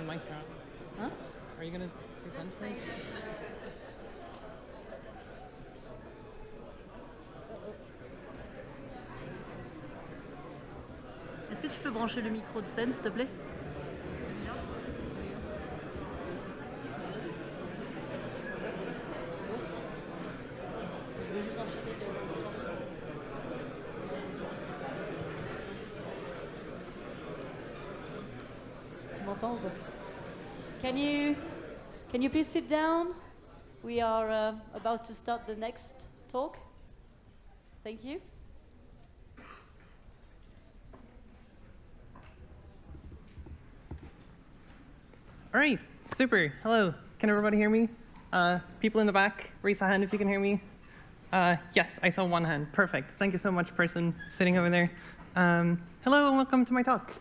turn mics around. Hein? Are you going to present first? Est-ce que tu peux brancher le micro de scène, s'il te plaît? Je vais juste enchaîner. Tu m'entends ou pas? Can you please sit down? We are about to start the next talk. Thank you. All right, super. Hello. Can everybody hear me? People in the back, raise a hand if you can hear me. Yes, I saw one hand. Perfect. Thank you so much, person sitting over there. Hello and welcome to my talk.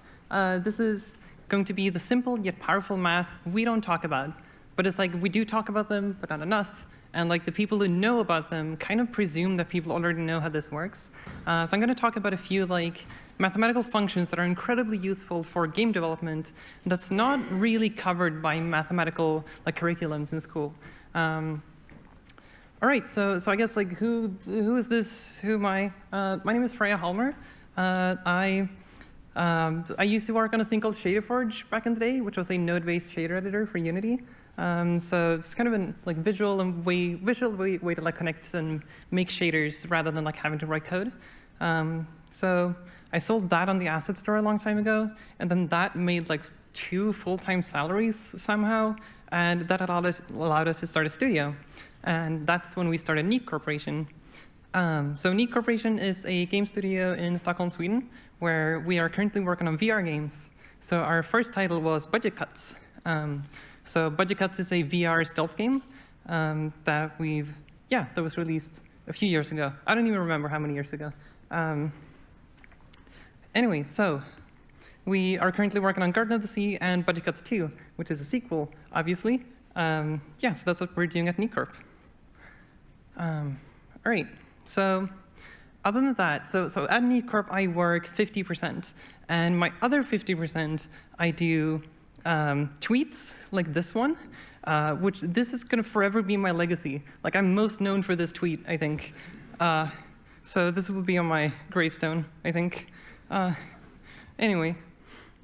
This is going to be the simple yet powerful math we don't talk about. But it's like we do talk about them, but not enough. And like the people who know about them kind of presume that people already know how this works. So I'm going to talk about a few like mathematical functions that are incredibly useful for game development that's not really covered by mathematical like curriculums in school. All right, so I guess like who is this? Who am I? My name is Freya Holmér. I used to work on a thing called ShaderForge back in the day, which was a node-based shader editor for Unity. So it's kind of a like visual way to like connect and make shaders rather than like having to write code. So I sold that on the asset store a long time ago, and then that made like 2 full-time salaries somehow, and that allowed us to start a studio. And that's when we started Neat Corporation. So Neat Corporation is a game studio in Stockholm, Sweden, where we are currently working on VR games. So our first title was Budget Cuts. So Budget Cuts is a VR stealth game that was released a few years ago. I don't even remember how many years ago. Anyway, so we are currently working on Garden of the Sea and Budget Cuts 2, which is a sequel, obviously. So that's what we're doing at Neat Corp. All right, so other than that, so at Neat Corp I work 50%, and my other 50% I do tweets like this one, which this is going to forever be my legacy. Like I'm most known for this tweet, I think. So this will be on my gravestone, I think. Anyway,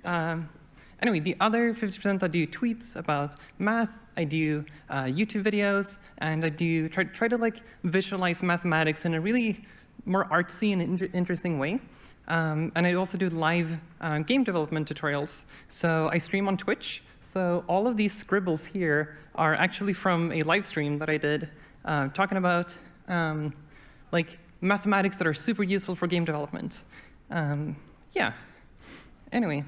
the other 50% I do tweets about math. I do YouTube videos, and I do try to like visualize mathematics in a really more artsy and interesting way. And I also do live game development tutorials. So I stream on Twitch. So all of these scribbles here are actually from a live stream that I did talking about like mathematics that are super useful for game development. Anyway,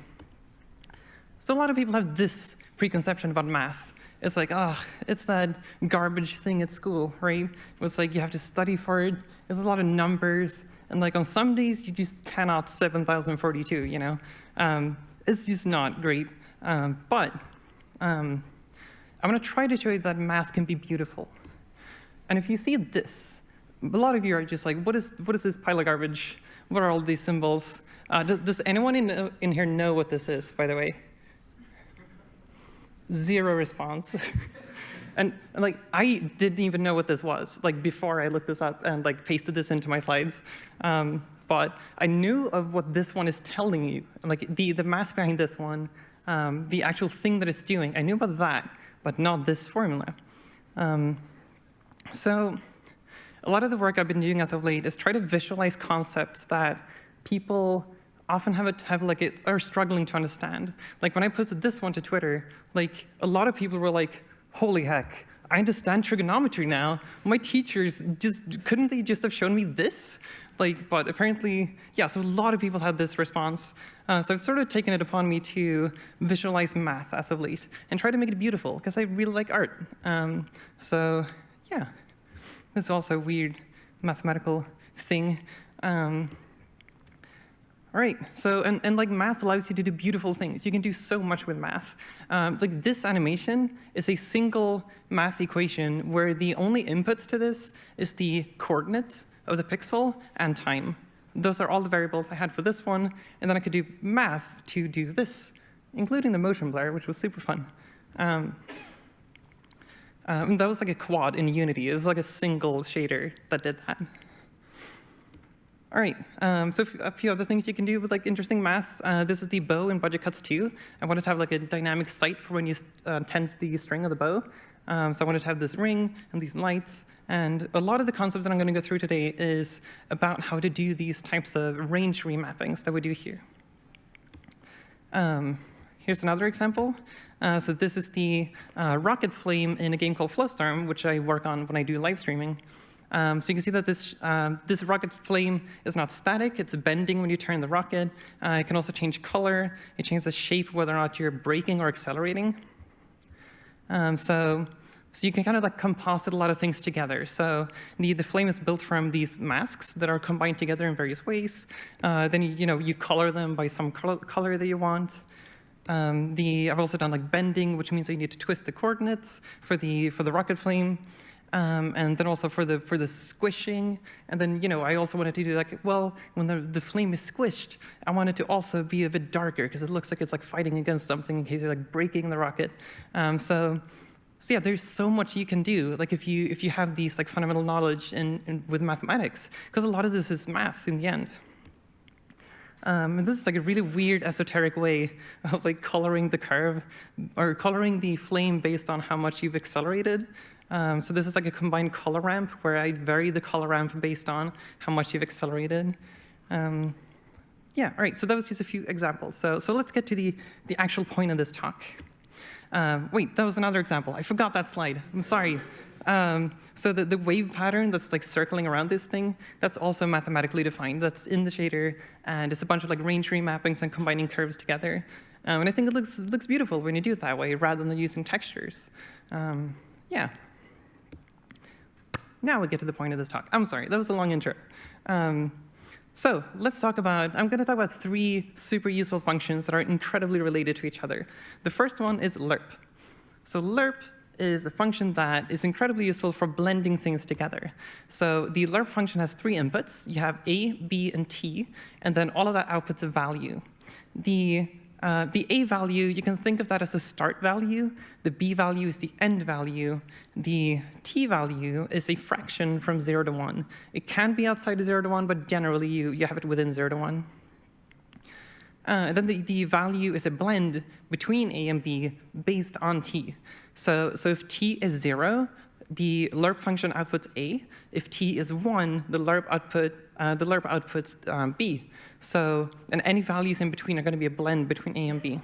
so a lot of people have this preconception about math. It's like, it's that garbage thing at school, right? It's like you have to study for it. There's a lot of numbers. And like on some days, you just cannot 7,042, you know? It's just not great. But I'm going to try to show you that math can be beautiful. And if you see this, a lot of you are just like, what is this pile of garbage? What are all these symbols? Does anyone in here know what this is, by the way? 0 response. and like, I didn't even know what this was, like before I looked this up and like pasted this into my slides. But I knew of what this one is telling you, like the math behind this one, the actual thing that it's doing. I knew about that, but not this formula. So a lot of the work I've been doing as of late is try to visualize concepts that people often are struggling to understand. Like when I posted this one to Twitter, like a lot of people were like, holy heck, I understand trigonometry now. My teachers couldn't they just have shown me this? Like, but apparently, so a lot of people had this response. So I've sort of taken it upon me to visualize math as of late and try to make it beautiful because I really like art. It's also a weird mathematical thing. All right, so, and like math allows you to do beautiful things. You can do so much with math. Like this animation is a single math equation where the only inputs to this is the coordinates of the pixel and time. Those are all the variables I had for this one, and then I could do math to do this including the motion blur, which was super fun. That was like a quad in Unity. It was like a single shader that did that. All right, so a few other things you can do with like interesting math. This is the bow in Budget Cuts 2. I wanted to have like a dynamic sight for when you tense the string of the bow. So I wanted to have this ring and these lights. And a lot of the concepts that I'm going to go through today is about how to do these types of range remappings that we do here. Here's another example. So this is the rocket flame in a game called Flowstorm, which I work on when I do live streaming. So you can see that this rocket flame is not static. It's bending when you turn the rocket. It can also change color. It changes the shape, whether or not you're braking or accelerating. So you can kind of like composite a lot of things together. So the flame is built from these masks that are combined together in various ways. Then you color them by some color that you want. I've also done like bending, which means that you need to twist the coordinates for the rocket flame. And then also for the squishing, and then I also wanted to do like, well, when the flame is squished, I want it to also be a bit darker because it looks like it's like fighting against something in case you're like breaking the rocket. So yeah, there's so much you can do. Like if you have these like fundamental knowledge with mathematics, because a lot of this is math in the end. And this is like a really weird esoteric way of like coloring the curve or coloring the flame based on how much you've accelerated. So this is like a combined color ramp where I vary the color ramp based on how much you've accelerated. Yeah, all right, so that was just a few examples. So let's get to the actual point of this talk. Wait, that was another example. I forgot that slide. I'm sorry. So the wave pattern that's like circling around this thing, that's also mathematically defined. That's in the shader, and it's a bunch of like range remappings and combining curves together. And I think it looks beautiful when you do it that way rather than using textures. Yeah. Now we get to the point of this talk. I'm sorry, that was a long intro. So let's talk about, I'm going to talk about 3 super useful functions that are incredibly related to each other. The first one is lerp. So lerp is a function that is incredibly useful for blending things together. So the lerp function has 3 inputs. You have A, B, and T, and then all of that outputs a value. The A value, you can think of that as a start value. The B value is the end value. The T value is a fraction from 0 to 1. It can be outside of 0 to 1, but generally you have it within 0 to 1. And then the value is a blend between A and B based on T. So if T is 0, the lerp function outputs A. If T is 1, the lerp outputs B. And any values in between are going to be a blend between A and B.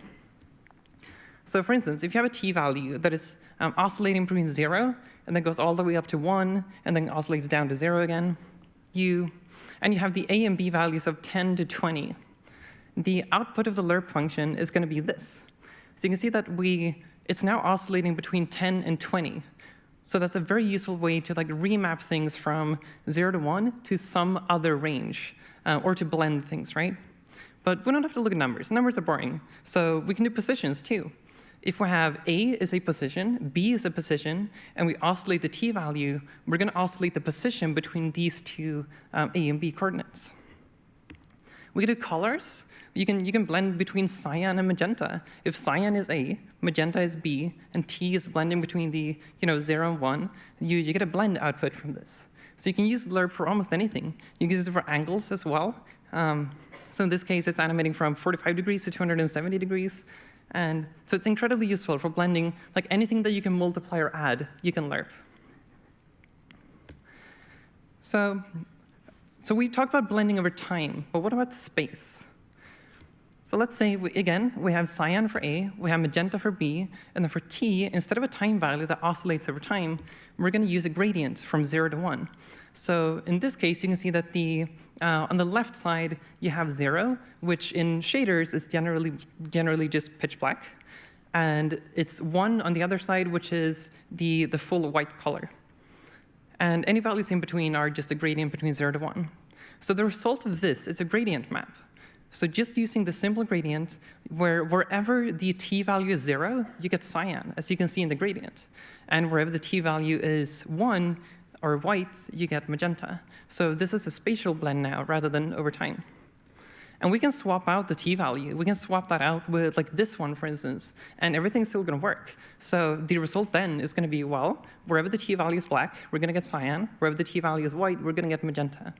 So for instance, if you have a T value that is oscillating between 0 and then goes all the way up to 1 and then oscillates down to 0 again, and you have the A and B values of 10 to 20, the output of the lerp function is going to be this. So you can see that it's now oscillating between 10 and 20. So that's a very useful way to like remap things from 0 to 1 to some other range, or to blend things, right? But we don't have to look at numbers. Numbers are boring. So we can do positions too. If we have A is a position, B is a position, and we oscillate the T value, we're going to oscillate the position between these 2 A and B coordinates. We can do colors. You can blend between cyan and magenta. If cyan is A, magenta is B, and T is blending between the 0 and 1, you get a blend output from this. So you can use lerp for almost anything. You can use it for angles as well. So in this case, it's animating from 45 degrees to 270 degrees. And so it's incredibly useful for blending, like anything that you can multiply or add, you can lerp. So we talked about blending over time, but what about space? So let's say, we have cyan for A, we have magenta for B, and then for T, instead of a time value that oscillates over time, we're going to use a gradient from 0 to 1. So in this case, you can see that on the left side, you have 0, which in shaders is generally just pitch black. And it's 1 on the other side, which is the full white color. And any values in between are just a gradient between 0 to 1. So the result of this is a gradient map. So just using the simple gradient, wherever the T value is 0, you get cyan, as you can see in the gradient. And wherever the T value is 1, or white, you get magenta. So this is a spatial blend now, rather than over time. And we can swap out the t value. We can swap that out with like this one, for instance, and everything's still going to work. So the result then is going to be, well, wherever the t value is black, we're going to get cyan. Wherever the t value is white, we're going to get magenta.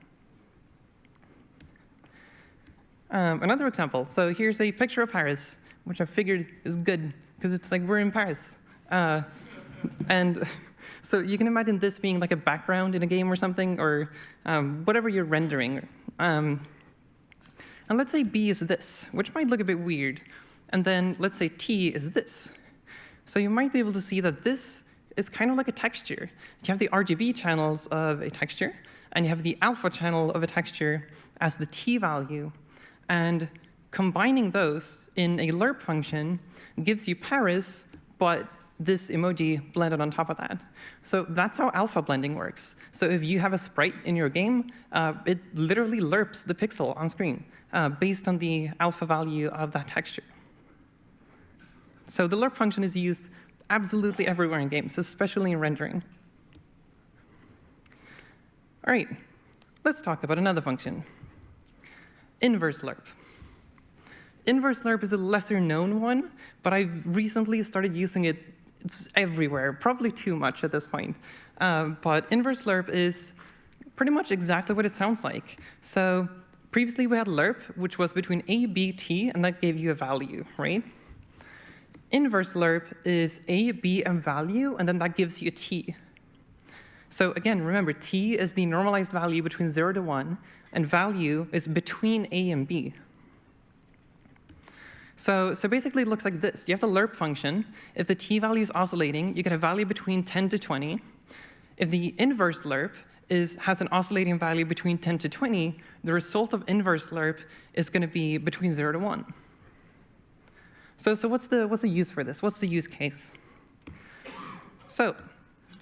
Another example. So here's a picture of Paris, which I figured is good, because it's like we're in Paris. And so you can imagine this being like a background in a game or something, or whatever you're rendering. And let's say B is this, which might look a bit weird. And then let's say T is this. So you might be able to see that this is kind of like a texture. You have the RGB channels of a texture, and you have the alpha channel of a texture as the T value. And combining those in a lerp function gives you Paris, but this emoji blended on top of that. So that's how alpha blending works. So if you have a sprite in your game, it literally lerps the pixel on screen based on the alpha value of that texture. So the lerp function is used absolutely everywhere in games, especially in rendering. All right, let's talk about another function. Inverse lerp. Inverse lerp is a lesser known one, but I've recently started using it everywhere, probably too much at this point. But inverse lerp is pretty much exactly what it sounds like. So previously we had lerp, which was between A, B, T, and that gave you a value, right? Inverse lerp is A, B, and value, and then that gives you a T. So again, remember, T is the normalized value between 0 to 1, and value is between A and B. So basically it looks like this. You have the lerp function. If the t value is oscillating, you get a value between 10 to 20. If the inverse lerp has an oscillating value between 10 to 20, the result of inverse lerp is going to be between 0 to 1. So what's the use for this? What's the use case? So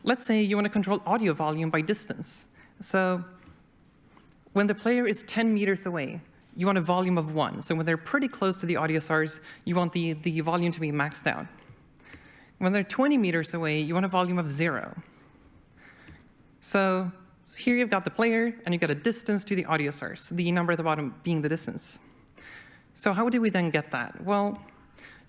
let's say you want to control audio volume by distance. So when the player is 10 meters away, you want a volume of 1. So when they're pretty close to the audio source, you want the volume to be maxed out. When they're 20 meters away, you want a volume of 0. So here you've got the player, and you've got a distance to the audio source, the number at the bottom being the distance. So how do we then get that? Well,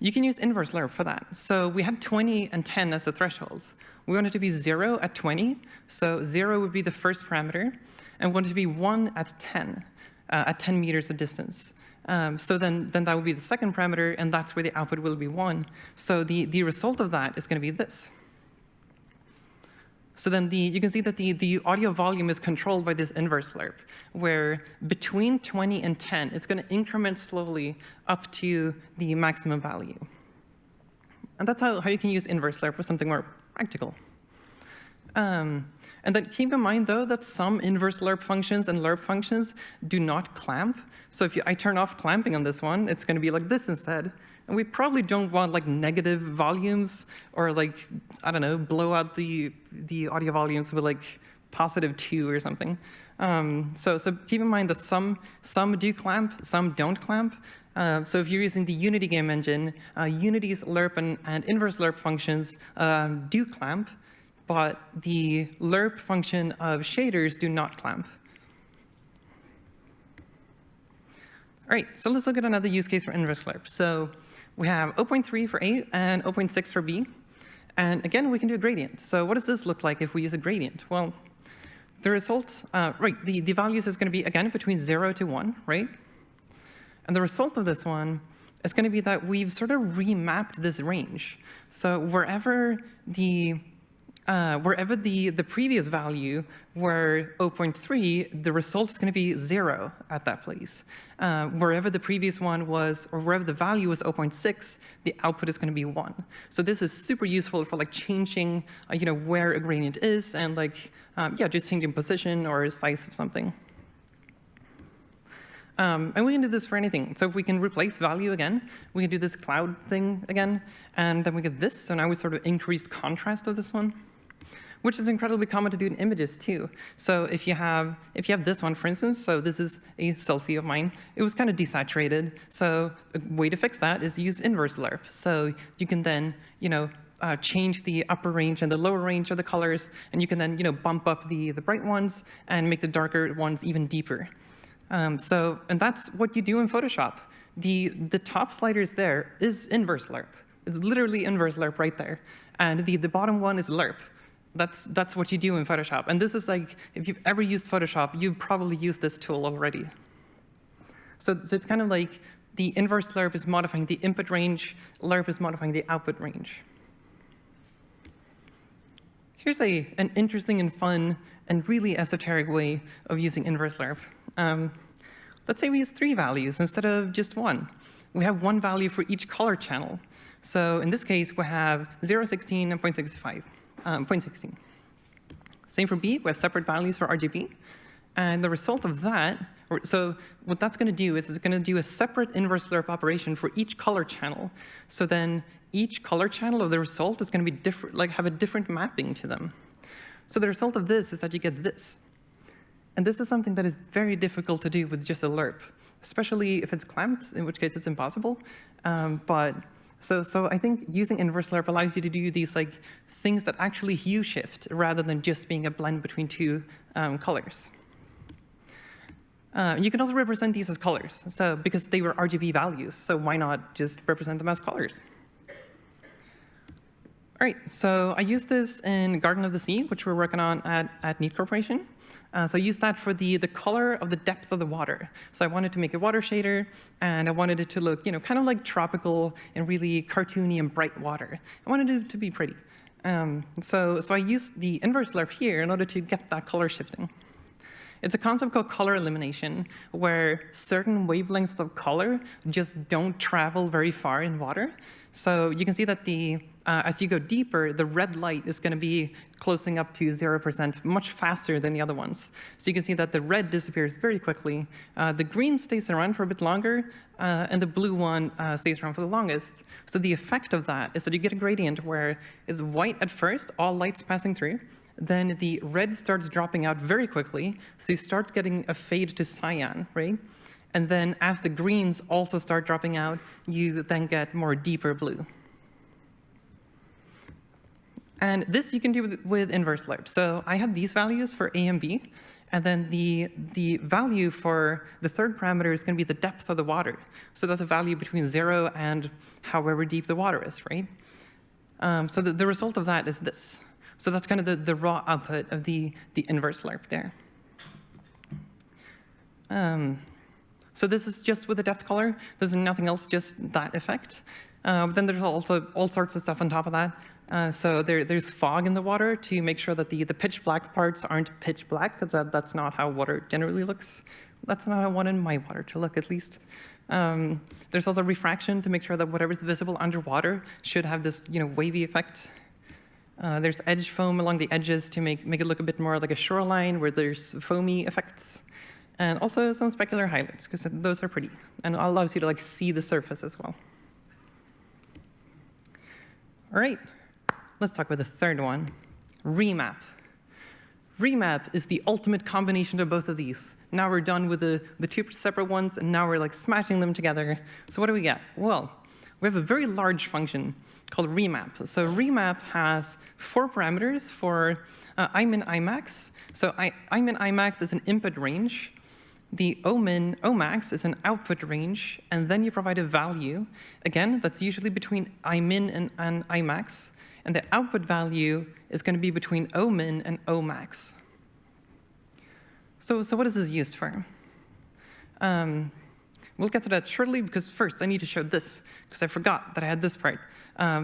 you can use inverse lerp for that. So we had 20 and 10 as the thresholds. We want it to be 0 at 20. So 0 would be the first parameter, and we want it to be 1 at 10 meters of distance. So then that would be the second parameter, and that's where the output will be 1. So the result of that is going to be this. So then you can see that the audio volume is controlled by this inverse lerp, where between 20 and 10, it's going to increment slowly up to the maximum value. And that's how you can use inverse lerp for something more practical. And then keep in mind, though, that some inverse lerp functions and lerp functions do not clamp. So if I turn off clamping on this one, it's going to be like this instead. And we probably don't want like negative volumes or like, I don't know, blow out the audio volumes with like +2 or something. So keep in mind that some do clamp, some don't clamp. So if you're using the Unity game engine, Unity's lerp and inverse lerp functions do clamp, but the lerp function of shaders do not clamp. All right, so let's look at another use case for inverse lerp. So we have 0.3 for A and 0.6 for B. And again, we can do a gradient. So what does this look like if we use a gradient? Well, the results, the values is going to be, again, between 0 to 1, right? And the result of this one is going to be that we've sort of remapped this range. So wherever the previous value were 0.3, the result is going to be 0 at that place. Wherever the previous one was, or wherever the value was 0.6, the output is going to be 1. So this is super useful for like changing, where a gradient is, and like, just changing position or size of something. And we can do this for anything. So if we can replace value again, we can do this cloud thing again, and then we get this. So now we sort of increased contrast of this one, which is incredibly common to do in images too. So if you have this one, for instance, so this is a selfie of mine. It was kind of desaturated. So a way to fix that is use inverse lerp. So you can then, change the upper range and the lower range of the colors, and you can then, bump up the bright ones and make the darker ones even deeper. And that's what you do in Photoshop. The top sliders there is inverse lerp. It's literally inverse lerp right there. And the bottom one is lerp. That's what you do in Photoshop. And this is like, if you've ever used Photoshop, you've probably used this tool already. So it's kind of like the inverse lerp is modifying the input range, lerp is modifying the output range. Here's an interesting and fun and really esoteric way of using inverse lerp. Let's say we use 3 values instead of just 1. We have 1 value for each color channel. So in this case, we have 0, 16, and 0.16. Same for B, we have separate values for RGB. And the result of that, so what that's going to do is it's going to do a separate inverse lerp operation for each color channel. So then each color channel of the result is going to be different, like have a different mapping to them. So the result of this is that you get this. And this is something that is very difficult to do with just a lerp, especially if it's clamped, in which case it's impossible. So I think using inverse lerp allows you to do these like things that actually hue shift rather than just being a blend between 2 colors. You can also represent these as colors, so because they were RGB values, so why not just represent them as colors? All right, so I used this in Garden of the Sea, which we're working on at Neat Corporation. So I used that for the color of the depth of the water. So I wanted to make a water shader, and I wanted it to look, kind of like tropical and really cartoony and bright water. I wanted it to be pretty. So I used the inverse lerp here in order to get that color shifting. It's a concept called color elimination, where certain wavelengths of color just don't travel very far in water. So you can see that as you go deeper, the red light is going to be closing up to 0% much faster than the other ones. So you can see that the red disappears very quickly. The green stays around for a bit longer, and the blue one stays around for the longest. So the effect of that is that you get a gradient where it's white at first, all lights passing through. Then the red starts dropping out very quickly, so you start getting a fade to cyan, right? And then as the greens also start dropping out, you then get more deeper blue. And this you can do with inverse lerp. So I had these values for A and B, and then the value for the third parameter is going to be the depth of the water. So that's a value between 0 and however deep the water is, right? So the result of that is this. So that's kind of the raw output of the inverse lerp there. So this is just with the depth color. There's nothing else, just that effect. But then there's also all sorts of stuff on top of that. So there's fog in the water to make sure that the pitch black parts aren't pitch black, because that's not how water generally looks. That's not how I wanted my water to look, at least. There's also refraction to make sure that whatever's visible underwater should have this wavy effect. There's edge foam along the edges to make it look a bit more like a shoreline where there's foamy effects. And also some specular highlights, because those are pretty. And it allows you to see the surface as well. All right, let's talk about the third one, remap. Remap is the ultimate combination of both of these. Now we're done with the 2 separate ones, and now we're smashing them together. So what do we get? Well, we have a very large function called remap. So remap has 4 parameters for imin, imax. So imin, imax is an input range. The omin, omax is an output range. And then you provide a value. Again, that's usually between imin and imax. And the output value is going to be between omin and omax. So what is this used for? We'll get to that shortly, because first I need to show this, because I forgot that I had this part.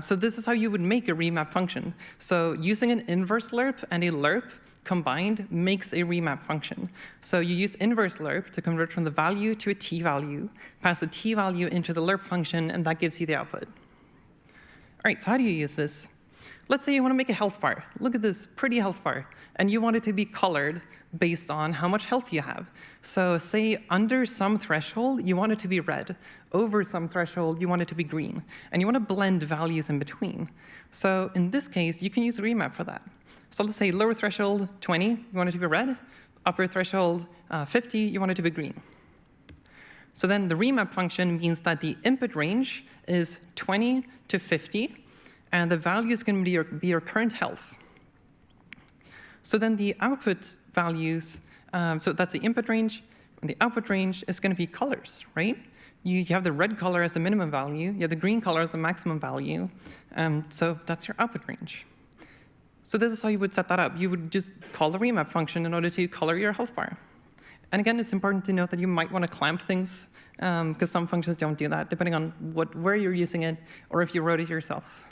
So this is how you would make a remap function. So using an inverse lerp and a lerp combined makes a remap function. So you use inverse lerp to convert from the value to a t value, pass the t value into the lerp function, and that gives you the output. All right, so how do you use this? Let's say you want to make a health bar. Look at this pretty health bar. And you want it to be colored based on how much health you have. So say under some threshold, you want it to be red. Over some threshold, you want it to be green. And you want to blend values in between. So in this case, you can use remap for that. So let's say lower threshold, 20, you want it to be red. Upper threshold, 50, you want it to be green. So then the remap function means that the input range is 20 to 50. And the value is going to be your current health. So then the output values, so that's the input range. And the output range is going to be colors, right? You have the red color as the minimum value. You have the green color as the maximum value. So that's your output range. So this is how you would set that up. You would just call the remap function in order to color your health bar. And again, it's important to note that you might want to clamp things, because some functions don't do that, depending on where you're using it or if you wrote it yourself.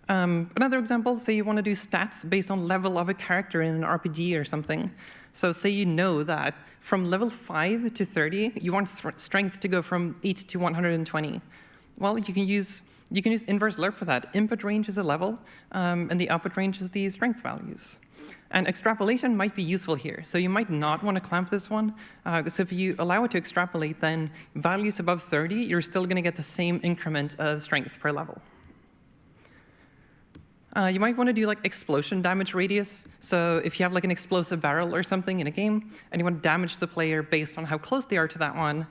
Another example, say you want to do stats based on level of a character in an RPG or something. So say you know that from level 5 to 30, you want strength to go from 8 to 120. Well, you can use inverse lerp for that. Input range is a level, and the output range is the strength values. And extrapolation might be useful here. So you might not want to clamp this one, because if you allow it to extrapolate, then values above 30, you're still going to get the same increment of strength per level. You might want to do like explosion damage radius. So if you have like an explosive barrel or something in a game, and you want to damage the player based on how close they are to that one,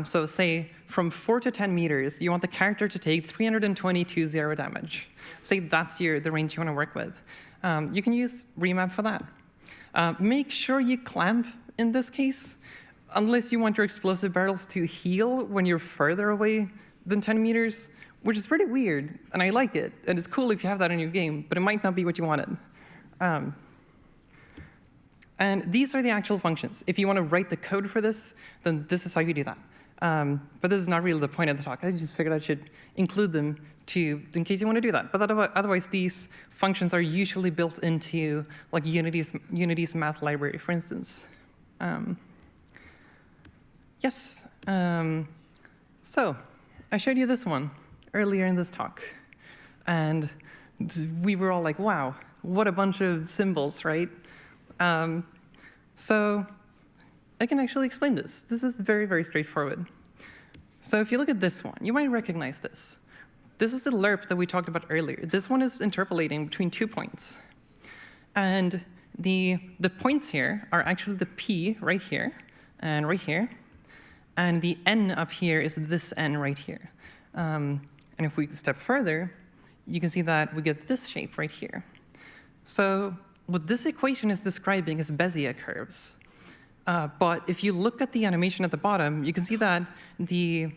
so say from 4 to 10 meters, you want the character to take 322 zero damage. Say that's the range you want to work with. You can use remap for that. Make sure you clamp in this case, unless you want your explosive barrels to heal when you're further away than 10 meters, which is pretty weird, and I like it. And it's cool if you have that in your game, but it might not be what you wanted. And these are the actual functions. If you want to write the code for this, then this is how you do that. But this is not really the point of the talk. I just figured I should include them in case you want to do that. But otherwise, these functions are usually built into like Unity's math library, for instance. Yes. So I showed you this one earlier in this talk. And we were all like, wow, what a bunch of symbols, right? So I can actually explain this. This is very, very straightforward. So if you look at this one, you might recognize this. This is the lerp that we talked about earlier. This one is interpolating between 2 points. And the points here are actually the P right here and right here. And the N up here is this N right here. And if we step further, you can see that we get this shape right here. So what this equation is describing is Bezier curves. But if you look at the animation at the bottom, you can see that the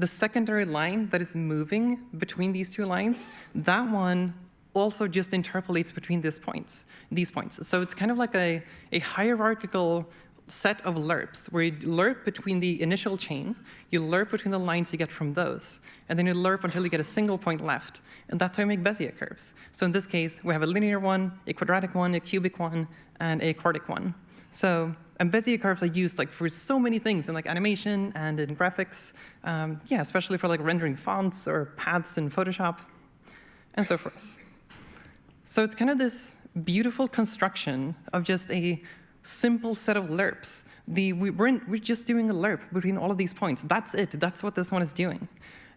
secondary line that is moving between these two lines, that one also just interpolates between these points. So it's kind of like a hierarchical set of lerps, where you lerp between the initial chain, you lerp between the lines you get from those, and then you lerp until you get a single point left. And that's how you make Bezier curves. So in this case, we have a linear one, a quadratic one, a cubic one, and a quartic one. So, and Bezier curves are used like for so many things in like animation and in graphics, yeah, especially for like rendering fonts or paths in Photoshop, and so forth. So it's kind of this beautiful construction of just a simple set of lerps. We're just doing a lerp between all of these points. That's it. That's what this one is doing.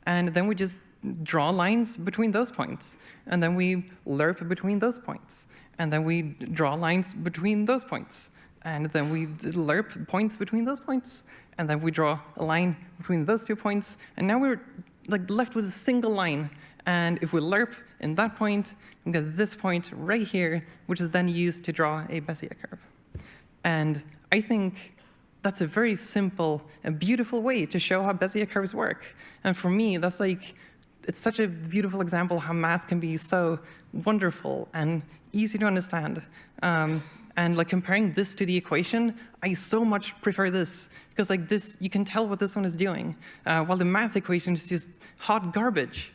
And then we just draw lines between those points. And then we lerp between those points. And then we draw lines between those points. And then we lerp points between those points. And then we draw a line between those 2 points. And now we're like left with a single line. And if we lerp in that point, we get this point right here, which is then used to draw a Bezier curve. And I think that's a very simple and beautiful way to show how Bezier curves work. And for me, that's like, it's such a beautiful example how math can be so wonderful and easy to understand. And like comparing this to the equation, I so much prefer this, because like this, you can tell what this one is doing, while the math equation is just hot garbage.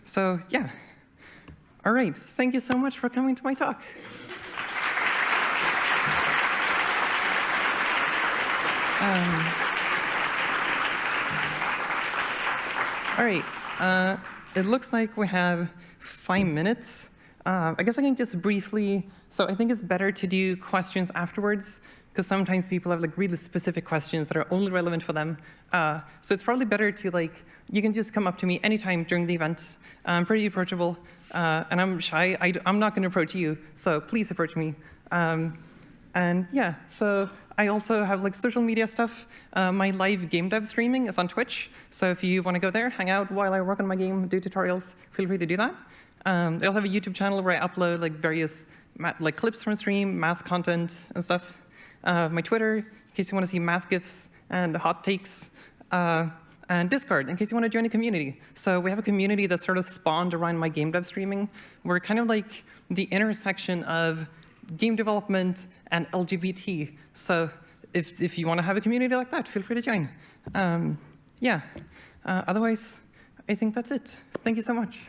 So yeah. All right, thank you so much for coming to my talk. All right, it looks like we have 5 minutes. I guess I can just briefly, so I think it's better to do questions afterwards, because sometimes people have like really specific questions that are only relevant for them. So it's probably better to like, you can just come up to me anytime during the event. I'm pretty approachable, and I'm shy. I'm not going to approach you, so please approach me. And yeah, so I also have like social media stuff. My live game dev streaming is on Twitch. So if you want to go there, hang out while I work on my game, do tutorials, feel free to do that. I also have a YouTube channel where I upload like various like clips from stream, math content, and stuff. my Twitter, in case you want to see math GIFs and hot takes, and Discord, in case you want to join a community. So we have a community that sort of spawned around my game dev streaming. We're kind of like the intersection of game development and LGBT. So if you want to have a community like that, feel free to join. Yeah. Otherwise, I think that's it. Thank you so much.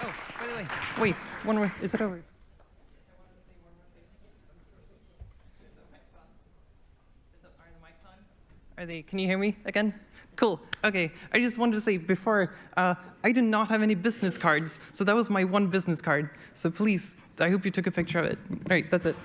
Oh, by the way, wait, one more. Is it over? Are they? Can you hear me again? Cool. Okay. I just wanted to say before, I do not have any business cards, so that was my one business card. So please, I hope you took a picture of it. All right, that's it.